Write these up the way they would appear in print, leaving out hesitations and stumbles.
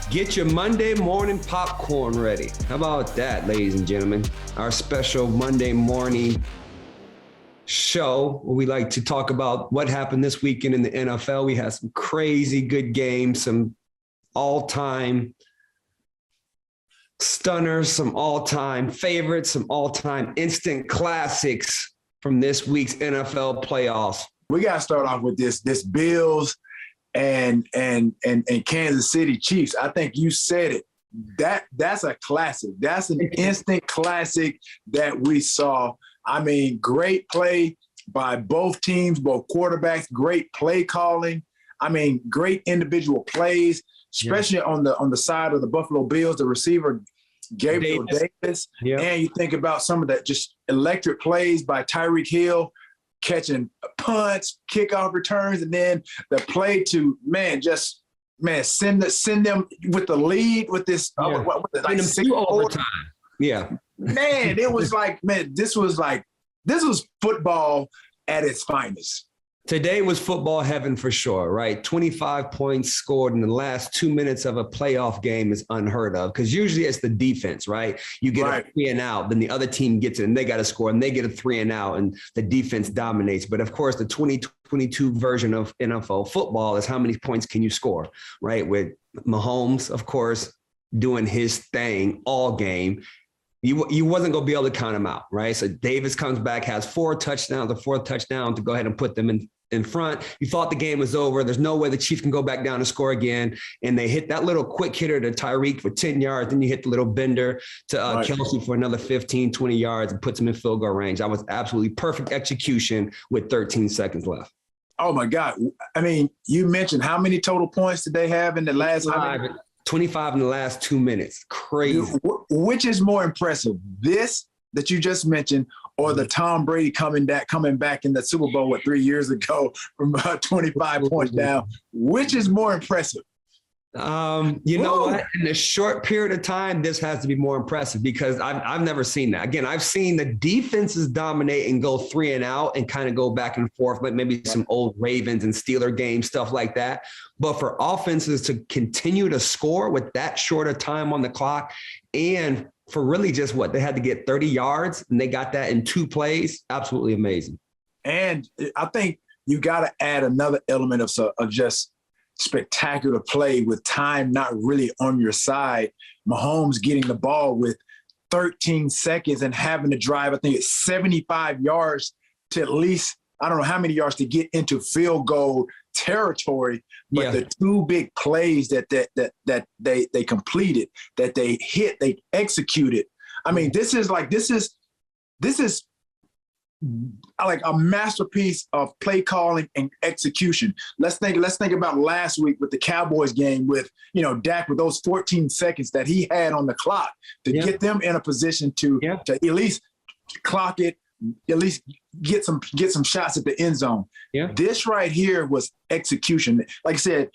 Get your Monday morning popcorn ready. How about that, ladies and gentlemen? Our special Monday morning show where we like to talk about what happened this weekend in the NFL. We had some crazy good games, some all-time stunners, some all-time favorites, some all-time instant classics from this week's NFL playoffs. We got to start off with this Bills and Kansas City Chiefs. I think you said it. That's a classic. That's an instant classic that we saw. I mean, great play by both teams, both quarterbacks, great play calling. I mean, great individual plays, especially on the side of the Buffalo Bills, the receiver Gabriel Davis. Yeah. And you think about some of that just electric plays by Tyreek Hill, catching punts, kickoff returns, and then the play to send them with the lead with this. Like overtime. Yeah, man, it was like, this was football at its finest. Today was football heaven for sure, right? 25 points scored in the last 2 minutes of a playoff game is unheard of because usually it's the defense, right? You get a 3 and out, then the other team gets it and they got to score and they get a 3 and out and the defense dominates. But of course, the 2022 version of NFL football is how many points can you score, right? With Mahomes, of course, doing his thing all game. You wasn't going to be able to count him out, right? So Davis comes back, has 4 touchdowns, the 4th touchdown to go ahead and put them in front. You thought the game was over. There's no way the Chiefs can go back down and score again. And they hit that little quick hitter to Tyreek for 10 yards. Then you hit the little bender to Kelsey for another 15, 20 yards and puts him in field goal range. That was absolutely perfect execution with 13 seconds left. Oh, my God. I mean, you mentioned how many total points did they have in the last 25 in the last 2 minutes. Crazy. Which is more impressive, this that you just mentioned or the Tom Brady coming back in the Super Bowl 3 years ago from 25 points down? Which is more impressive? You know what? In a short period of time, this has to be more impressive because I've never seen that. Again, I've seen the defenses dominate and go 3 and out and kind of go back and forth, like maybe some old Ravens and Steeler games, stuff like that. But for offenses to continue to score with that short of time on the clock and for really just they had to get 30 yards and they got that in 2 plays. Absolutely amazing. And I think you got to add another element of just spectacular play with time not really on your side. Mahomes getting the ball with 13 seconds and having to drive, I think it's 75 yards to at least, I don't know how many yards to get into field goal territory. But the 2 big plays that they completed, that they hit, they executed. I mean, this is like a masterpiece of play calling and execution. Let's think about last week with the Cowboys game with, Dak with those 14 seconds that he had on the clock to get them in a position to at least clock it, at least get some shots at the end zone. Yeah. This right here was execution. Like I said,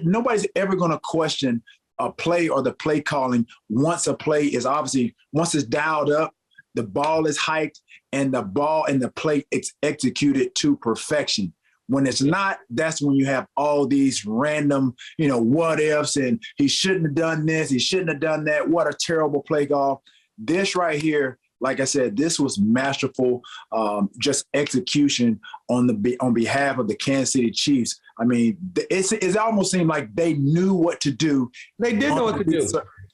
nobody's ever going to question a play or the play calling once a play is once it's dialed up, the ball is hiked, and the ball and the play it's executed to perfection. When it's not, that's when you have all these random, what ifs and he shouldn't have done this, he shouldn't have done that. What a terrible play call. This right here, like I said, this was masterful, just execution on behalf of the Kansas City Chiefs. I mean, it almost seemed like they knew what to do. They did know what to do.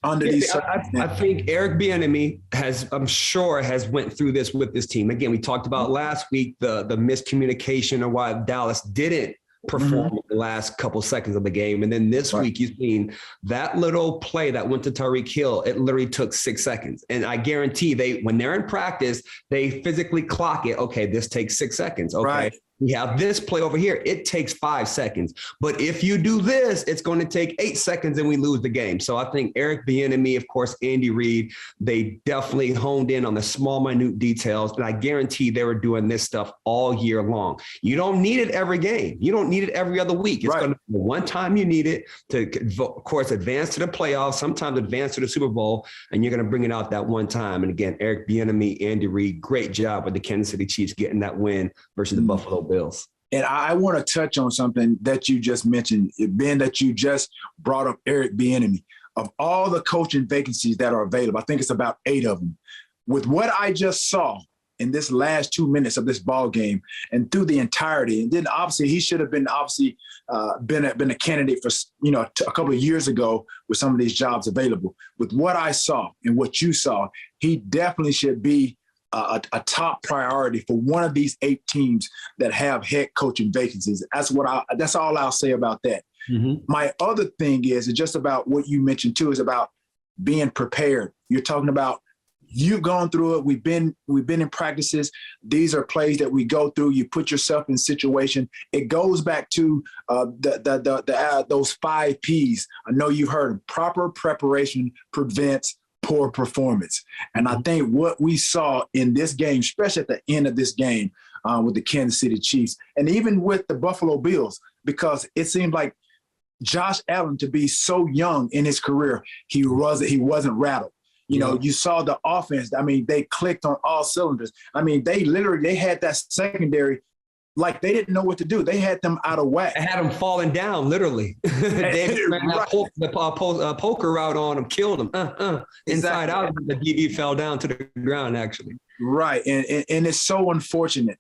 Under these I think Eric Bieniemy has went through this with this team. Again, we talked about last week the miscommunication or why Dallas didn't perform in the last couple seconds of the game. And then this week you've seen that little play that went to Tyreek Hill. It literally took 6 seconds. And I guarantee when they're in practice, they physically clock it. Okay, this takes 6 seconds. Okay. Right. We have this play over here. It takes 5 seconds. But if you do this, it's going to take 8 seconds and we lose the game. So I think Eric Bieniemy, of course, Andy Reid, they definitely honed in on the small, minute details. And I guarantee they were doing this stuff all year long. You don't need it every game. You don't need it every other week. It's going to be one time you need it to, of course, advance to the playoffs, sometimes advance to the Super Bowl, and you're going to bring it out that one time. And again, Eric Bieniemy, Andy Reid, great job with the Kansas City Chiefs getting that win versus the Buffalo Bills. And I want to touch on something that you just mentioned, Ben, that you just brought up Eric Bieniemy. Of all the coaching vacancies that are available, I think it's about 8 of them. With what I just saw in this last 2 minutes of this ball game and through the entirety, and then obviously he should have been been a candidate for a couple of years ago with some of these jobs available. With what I saw and what you saw, he definitely should be a top priority for one of these 8 teams that have head coaching vacancies. That's all I'll say about that. Mm-hmm. My other thing is just about what you mentioned too, is about being prepared. You're talking about you've gone through it. We've been in practices. These are plays that we go through. You put yourself in situation. It goes back to those 5 Ps. I know you've heard them. Proper preparation prevents poor performance. And I think what we saw in this game, especially at the end of this game with the Kansas City Chiefs, and even with the Buffalo Bills, because it seemed like Josh Allen, to be so young in his career, he wasn't rattled. You know, you saw the offense. I mean, they clicked on all cylinders. I mean, they had that secondary like they didn't know what to do. They had them out of whack. They had them falling down, literally. They ran that poker route on them, killed them. Inside out, the DB fell down to the ground, actually. Right, and it's so unfortunate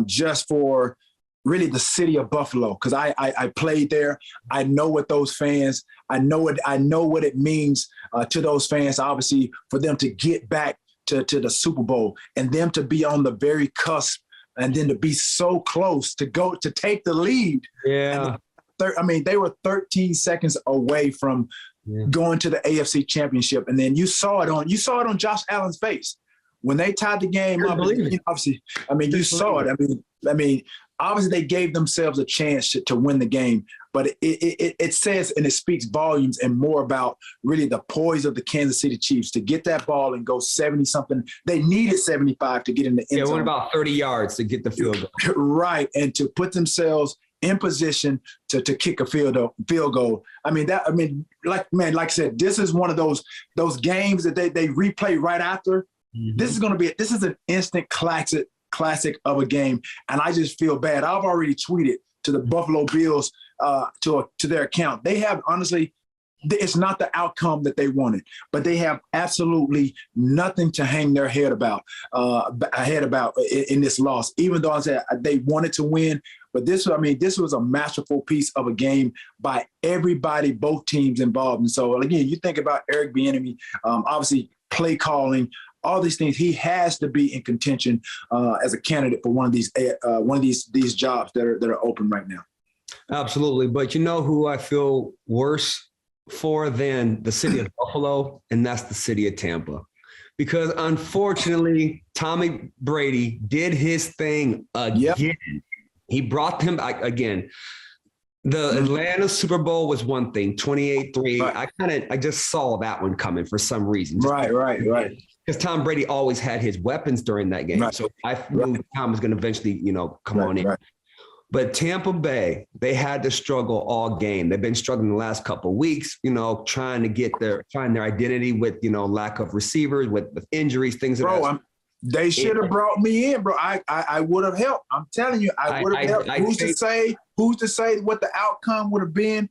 just for really the city of Buffalo, because I played there. I know what those fans. I know what it means to those fans. Obviously, for them to get back to the Super Bowl and them to be on the very cusp, and then to be so close to take the lead. Yeah, they were 13 seconds away from going to the AFC Championship, and then you saw it on Josh Allen's face when they tied the game up. Obviously, you saw it. I mean. Obviously, they gave themselves a chance to win the game, but it says and it speaks volumes and more about really the poise of the Kansas City Chiefs to get that ball and go 70-something. They needed 75 to get in the end zone. Yeah, went about 30 yards to get the field goal. Right, and to put themselves in position to kick a field goal. Like I said, this is one of those games that they replay right after. Mm-hmm. This is an instant classic of a game, and I just feel bad. I've already tweeted to the Buffalo Bills to their account. They have, honestly, it's not the outcome that they wanted, but they have absolutely nothing to hang their head about in this loss. Even though I said they wanted to win, but this was a masterful piece of a game by everybody, both teams involved. And so again, you think about Eric Bieniemy, obviously play calling. All these things, he has to be in contention as a candidate for one of these jobs that are open right now. Absolutely, but you know who I feel worse for than the city of Buffalo, and that's the city of Tampa, because unfortunately, Tommy Brady did his thing again. Yep. He brought them back again. The Atlanta Super Bowl was one thing, 28-3. Right. I just saw that one coming for some reason. Right. Because Tom Brady always had his weapons during that game. Right. So I knew Tom was going to eventually, come on in. Right. But Tampa Bay, they had to struggle all game. They've been struggling the last couple of weeks, trying to find their identity with, lack of receivers, with injuries, things like that. They should have brought me in, bro. I would have helped. I'm telling you, I would have helped. Who's to say what the outcome would have been?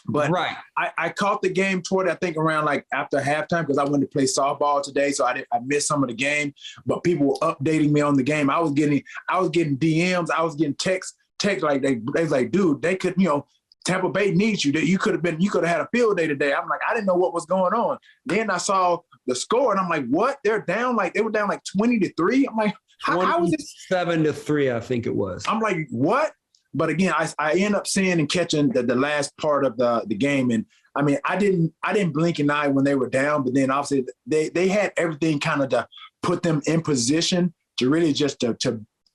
But I caught the game toward, I think, around like after halftime, because I went to play softball today, so I missed some of the game. But people were updating me on the game. I was getting DMs. I was getting texts like they was like, dude, they could, Tampa Bay needs you. You could have had a field day today. I'm like, I didn't know what was going on. Then I saw the score, and I'm like, what? They were down like 20-3. I'm like, how is it 7-3? I think it was. I'm like, what? But again, I end up seeing and catching the last part of the game. And I didn't blink an eye when they were down, but then obviously they had everything kind of to put them in position to really just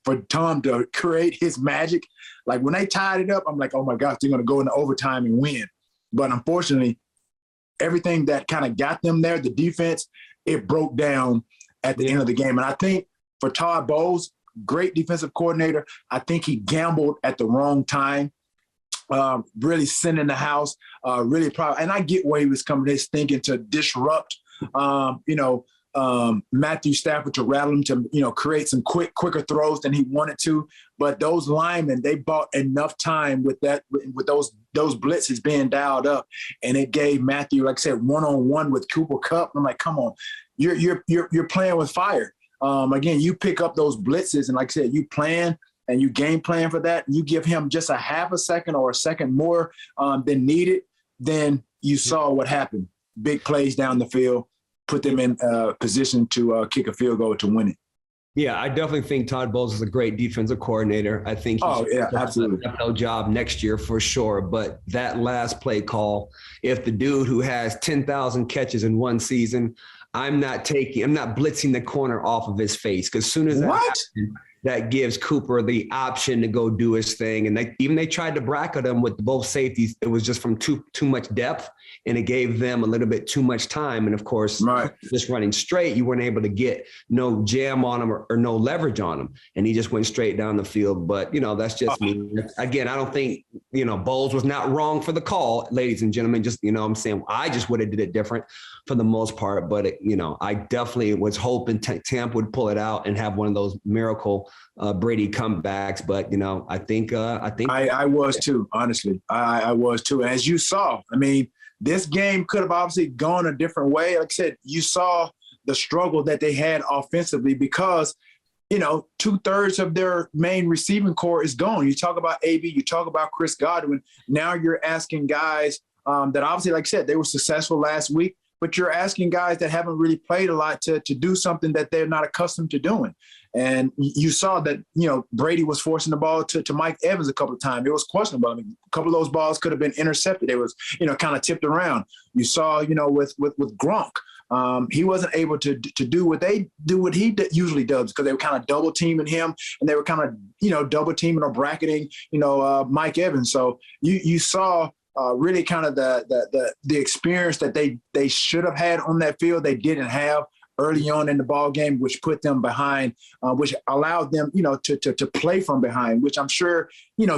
for Tom to create his magic. Like when they tied it up, I'm like, oh my gosh, they're going to go into overtime and win. But unfortunately, everything that kind of got them there, the defense, it broke down at the end of the game. And I think for Todd Bowles, great defensive coordinator, I think he gambled at the wrong time, really sending the house, really proud. And I get where he was coming, his thinking to disrupt, Matthew Stafford to rattle him to, create some quicker throws than he wanted to. But those linemen, they bought enough time with those blitzes being dialed up, and it gave Matthew, like I said, one-on-one with Cooper Kupp. I'm like, come on, you're playing with fire. Again, you pick up those blitzes, and like I said, you plan and you game plan for that. And you give him just a half a second or a second more than needed. Then you saw what happened. Big plays down the field, put them in position to kick a field goal to win it. Yeah, I definitely think Todd Bowles is a great defensive coordinator. I think he's absolutely an NFL job next year for sure. But that last play call, if the dude who has 10,000 catches in one season, I'm not blitzing the corner off of his face, because as soon as that happens, that gives Cooper the option to go do his thing. And they tried to bracket him with both safeties. It was just from too much depth, and it gave them a little bit too much time. And of course, just running straight, you weren't able to get no jam on him or no leverage on him. And he just went straight down the field. But, that's just me. Again, I don't think, Bowles was not wrong for the call, ladies and gentlemen. Just, I'm saying I just would have did it different for the most part. But, I definitely was hoping Tampa would pull it out and have one of those miracle Brady comebacks. But, I think I was too, honestly. I was too. As you saw, this game could have obviously gone a different way. Like I said, you saw the struggle that they had offensively because, 2/3 of their main receiving core is gone. You talk about AB, you talk about Chris Godwin. Now you're asking guys that obviously, like I said, they were successful last week, but you're asking guys that haven't really played a lot to do something that they're not accustomed to doing. And you saw that, Brady was forcing the ball to Mike Evans a couple of times. It was questionable. A couple of those balls could have been intercepted. It was, kind of tipped around. You saw, with Gronk, he wasn't able to do what he usually does, because they were kind of double teaming him, and they were kind of, double teaming or bracketing, Mike Evans. So you saw really kind of the experience that they should have had on that field. They didn't have early on in the ball game, which put them behind, which allowed them, to play from behind, which I'm sure,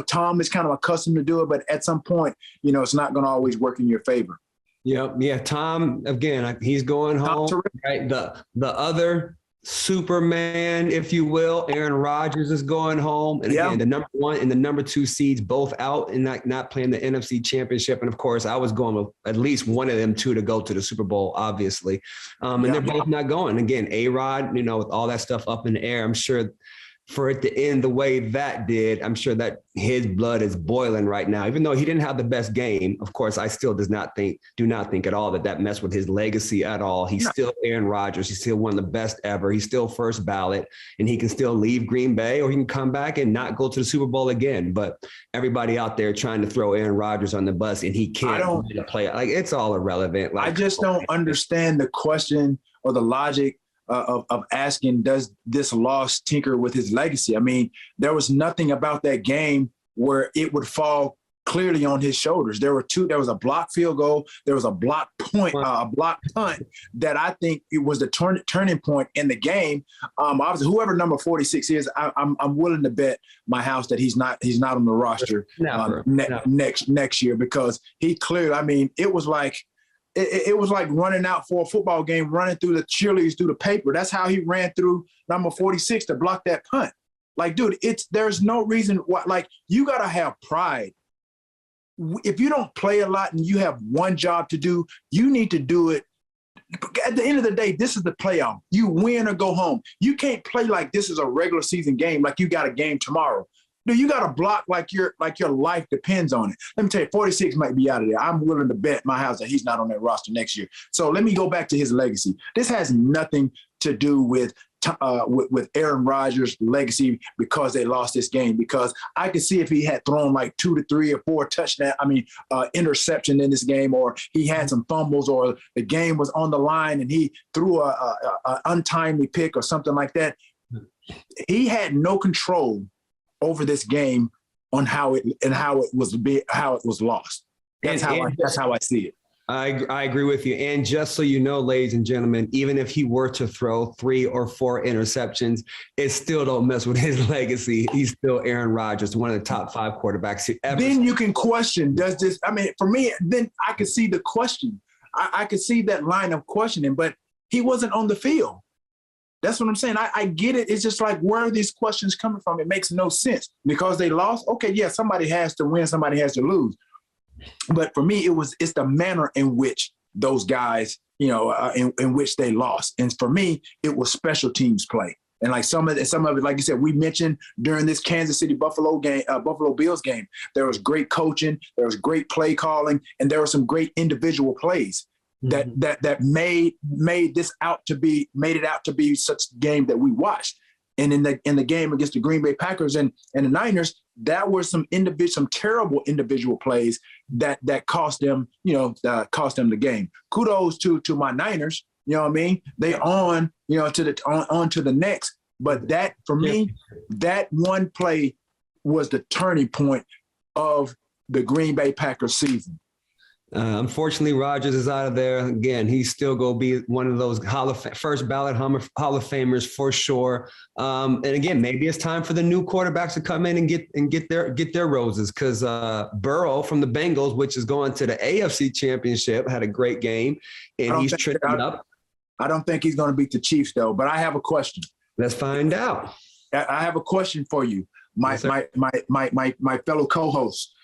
Tom is kind of accustomed to do it, but at some point, it's not going to always work in your favor. Yeah. Tom, again, he's going home, right? The other Superman, if you will, Aaron Rodgers is going home. And again, the number 1 and the number 2 seeds both out and not playing the NFC Championship. And of course, I was going with at least one of them two to go to the Super Bowl, obviously. And they're both not going. Again, A-Rod, with all that stuff up in the air, I'm sure for it to end the way that did, I'm sure that his blood is boiling right now. Even though he didn't have the best game, of course, I still do not think at all that messed with his legacy at all. He's still Aaron Rodgers. He's still one of the best ever. He's still first ballot, and he can still leave Green Bay, or he can come back and not go to the Super Bowl again. But everybody out there trying to throw Aaron Rodgers on the bus, and he can't play. Like, it's all irrelevant. I just don't understand the question or the logic of asking, does this loss tinker with his legacy? There was nothing about that game where it would fall clearly on his shoulders. There was a blocked field goal. There was a blocked punt that I think it was the turning point in the game. Obviously, whoever number 46 is, I'm willing to bet my house that he's not on the roster next year, because he clearly, it was like, it was like running out for a football game, running through the cheerleaders through the paper. That's how he ran through number 46 to block that punt. Like, dude, there's no reason why. Like, you got to have pride. If you don't play a lot and you have one job to do, you need to do it. At the end of the day, this is the playoff. You win or go home. You can't play like this is a regular season game, like you got a game tomorrow. Dude, you got to block like your life depends on it. Let me tell you, 46 might be out of there. I'm willing to bet my house that he's not on that roster next year. So let me go back to his legacy. This has nothing to do with Aaron Rodgers' legacy because they lost this game. Because I could see if he had thrown like 2 to 3 or 4 interception in this game, or he had some fumbles, or the game was on the line and he threw a untimely pick or something like that. He had no control over this game on how it was lost. That's how I see it. I agree with you. And just so you know, ladies and gentlemen, even if he were to throw 3 or 4 interceptions, it still don't mess with his legacy. He's still Aaron Rodgers, one of the top 5 quarterbacks ever. Then you can question, does this, for me, then I could see the question. I could see that line of questioning, but he wasn't on the field. That's what I'm saying. I get it. It's just like, where are these questions coming from? It makes no sense. Because they lost, okay, yeah, somebody has to win, somebody has to lose. But for me, it's the manner in which those guys, in which they lost. And for me, it was special teams play. And like some of it, like you said, we mentioned during this Kansas City Buffalo Bills game, there was great coaching, there was great play calling, and there were some great individual plays that made it out to be such a game that we watched. And in the game against the Green Bay Packers and the Niners, that were some terrible individual plays that cost them, the game. Kudos to my Niners. You know what I mean? They on to the next. But that, for me, that one play was the turning point of the Green Bay Packers season. Unfortunately, Rodgers is out of there. Again, he's still going to be one of those first ballot Hall of Famers for sure. And again, maybe it's time for the new quarterbacks to come in and get their roses, because Burrow from the Bengals, which is going to the AFC Championship, had a great game, and he's tripping up. I don't think he's going to beat the Chiefs, though. But I have a question. Let's find out. I have a question for you, my fellow co-host.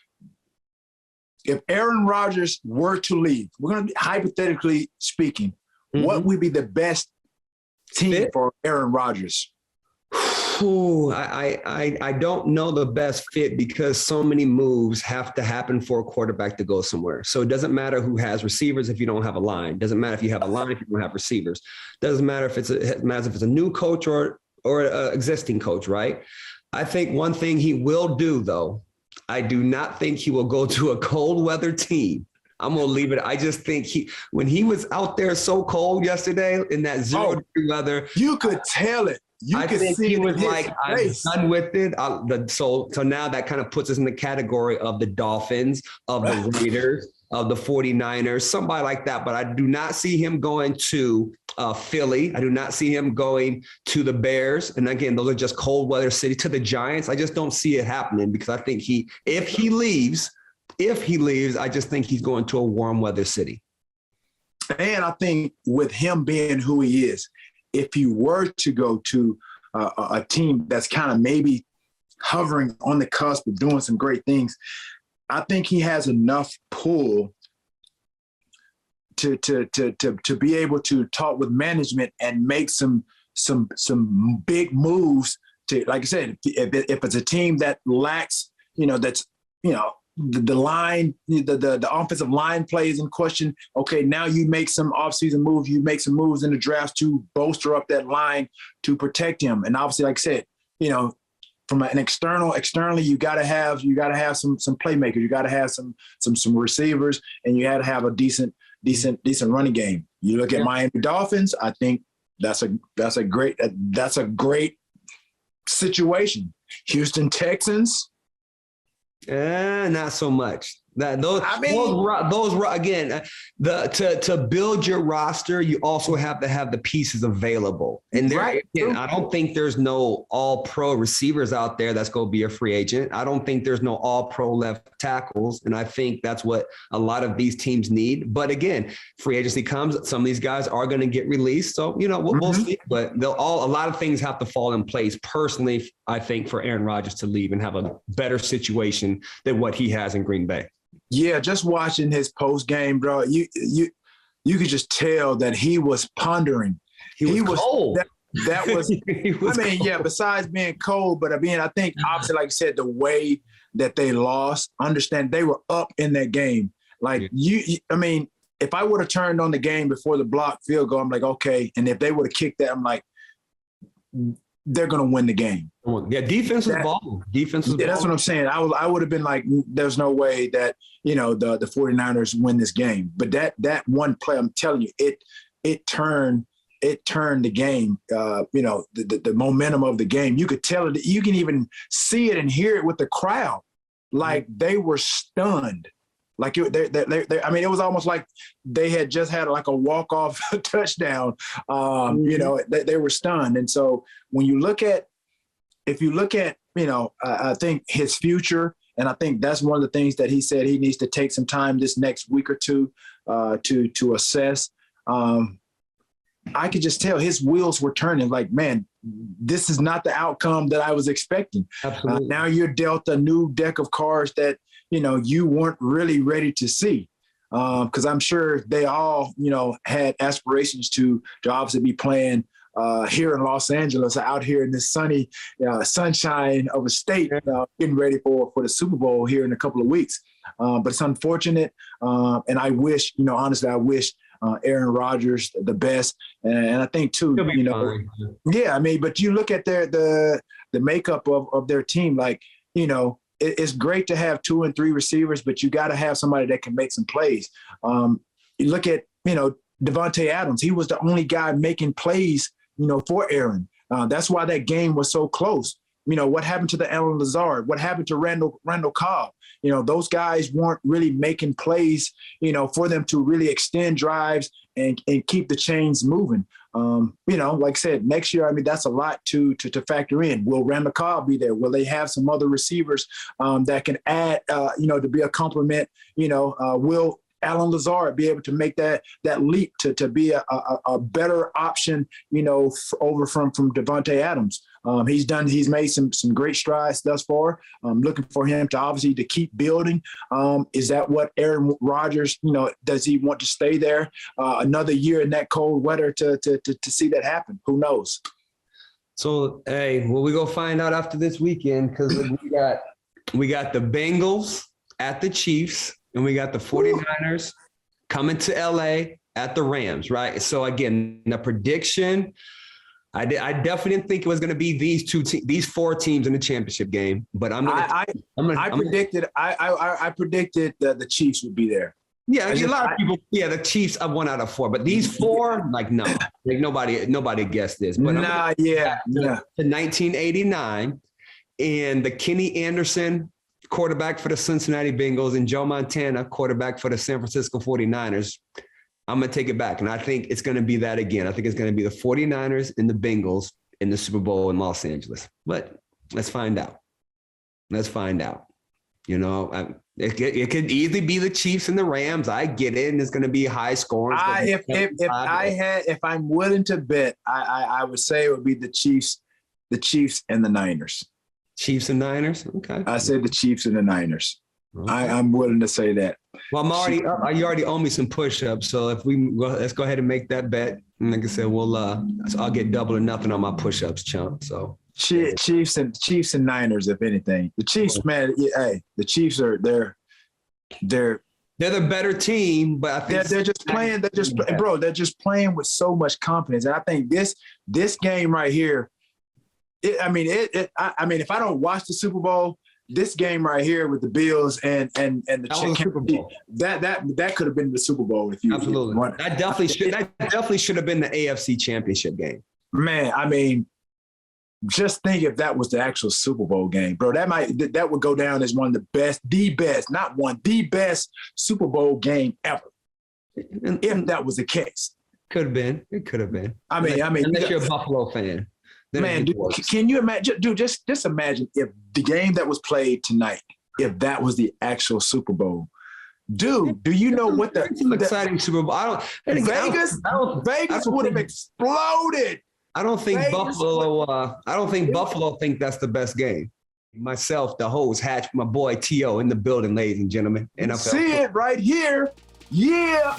If Aaron Rodgers were to leave, we're going to be hypothetically speaking, what would be the best team for Aaron Rodgers? I don't know the best fit, because so many moves have to happen for a quarterback to go somewhere. So it doesn't matter who has receivers if you don't have a line. It doesn't matter if you have a line if you don't have receivers. It doesn't matter if it's a new coach or an existing coach, right? I think one thing he will do, though, I do not think he will go to a cold weather team. I'm going to leave it. I just think when he was out there so cold yesterday in that 0-degree weather, you could tell it. I think he was like, I'm done with it. So now that kind of puts us in the category of the Dolphins, of the Raiders, of the 49ers, somebody like that. But I do not see him going to Philly. I do not see him going to the Bears. And again, those are just cold weather city. To the Giants, I just don't see it happening, because I think if he leaves, I just think he's going to a warm weather city. And I think with him being who he is, if he were to go to a team that's kind of maybe hovering on the cusp of doing some great things, I think he has enough pull to be able to talk with management and make some big moves. To, like I said, if it's a team that lacks, the line, the offensive line plays in question. Okay, now you make some offseason moves. You make some moves in the draft to bolster up that line to protect him. And obviously, like I said, from an externally, you got to have some playmakers. You got to have some receivers, and you got to have a decent running game. You look at Miami Dolphins. I think that's a great situation. Houston Texans. Not so much. Those again, to build your roster, you also have to have the pieces available. And I don't think there's no all-pro receivers out there that's going to be a free agent. I don't think there's no all-pro left tackles, and I think that's what a lot of these teams need. But again, free agency comes, some of these guys are going to get released, so we'll see. But a lot of things have to fall in place. Personally, I think for Aaron Rodgers to leave and have a better situation than what he has in Green Bay. Yeah, just watching his post game, bro, you could just tell that he was pondering. He was cold. That was. Besides being cold, but I think obviously, like you said, the way that they lost. Understand they were up in that game. Like if I would have turned on the game before the blocked field goal, I'm like, okay. And if they would have kicked that, I'm like, they're going to win the game. Yeah, defense was balling. That's what I'm saying. I would have been like, there's no way that, the 49ers win this game. But that one play, I'm telling you, it turned the game, the momentum of the game. You could tell it. You can even see it and hear it with the crowd. Like they were stunned. Like it was almost like they had just had like a walk-off touchdown. They were stunned. And so when you look at, I think his future, and I think that's one of the things that he said he needs to take some time this next week or two to assess. I could just tell his wheels were turning like, man, this is not the outcome that I was expecting. Absolutely. Now you're dealt a new deck of cards that, you weren't really ready to see. Because I'm sure they all, had aspirations to obviously be playing here in Los Angeles, out here in this sunny sunshine of a state, getting ready for the Super Bowl here in a couple of weeks. But it's unfortunate. And I wish, honestly, I wish Aaron Rodgers the best. And I think too, yeah, I mean, but you look at the makeup of their team, like, it's great to have 2 and 3 receivers, but you got to have somebody that can make some plays. You look at, Devontae Adams. He was the only guy making plays, for Aaron. That's why that game was so close. What happened to the Allen Lazard? What happened to Randall Cobb? Those guys weren't really making plays, for them to really extend drives and keep the chains moving. Like I said, next year, I mean, that's a lot to factor in. Will Randall Cobb be there? Will they have some other receivers that can add, to be a complement? Will Allen Lazard be able to make that leap to be a better option, over from Devontae Adams? He's made some great strides thus far. I'm looking for him to obviously to keep building. Is that what Aaron Rodgers, does he want to stay there another year in that cold weather to see that happen? Who knows? So, hey, well, we go find out after this weekend, because we got the Bengals at the Chiefs, and we got the 49ers coming to LA at the Rams, right? So again, the prediction, I definitely didn't think it was going to be these 4 teams in the championship game, but I predicted that the Chiefs would be there. Yeah, a lot of people. Yeah, the Chiefs are 1 out of 4, but these 4, like, no, like nobody guessed this. But to 1989, and the Kenny Anderson, quarterback for the Cincinnati Bengals, and Joe Montana, quarterback for the San Francisco 49ers. I'm going to take it back, and I think it's going to be that again. I think it's going to be the 49ers and the Bengals in the Super Bowl in Los Angeles. But let's find out. It could easily be the Chiefs and the Rams. I get it, and it's going to be high scoring. If I'm willing to bet, I would say it would be the Chiefs and the Niners. Chiefs and Niners? Okay. I said the Chiefs and the Niners. Okay. I'm willing to say that. Well, you already owe me some push-ups, so let's go ahead and make that bet. And like I said, I'll get double or nothing on my push-ups, chump. So Chiefs and Niners, if anything. The Chiefs, man, the Chiefs they're the better team, but I think they're just playing with so much confidence. And I think this game right here, if I don't watch the Super Bowl, this game right here with the Bills and the Super Bowl, that could have been the Super Bowl if you absolutely. That definitely should have been the AFC Championship game. Man, I mean, just think if that was the actual Super Bowl game, bro. That would go down as one of the best Super Bowl game ever. If that was the case, could have been. It could have been. I mean, unless you're a Buffalo fan. Man, dude, can you imagine? Dude, just imagine if the game that was played tonight, if that was the actual Super Bowl. Dude, do you know what the exciting Super Bowl? Vegas would have exploded. I don't think Buffalo think that's the best game. Myself, the host, Hatch, my boy T.O. in the building, ladies and gentlemen. See it right here. Yeah.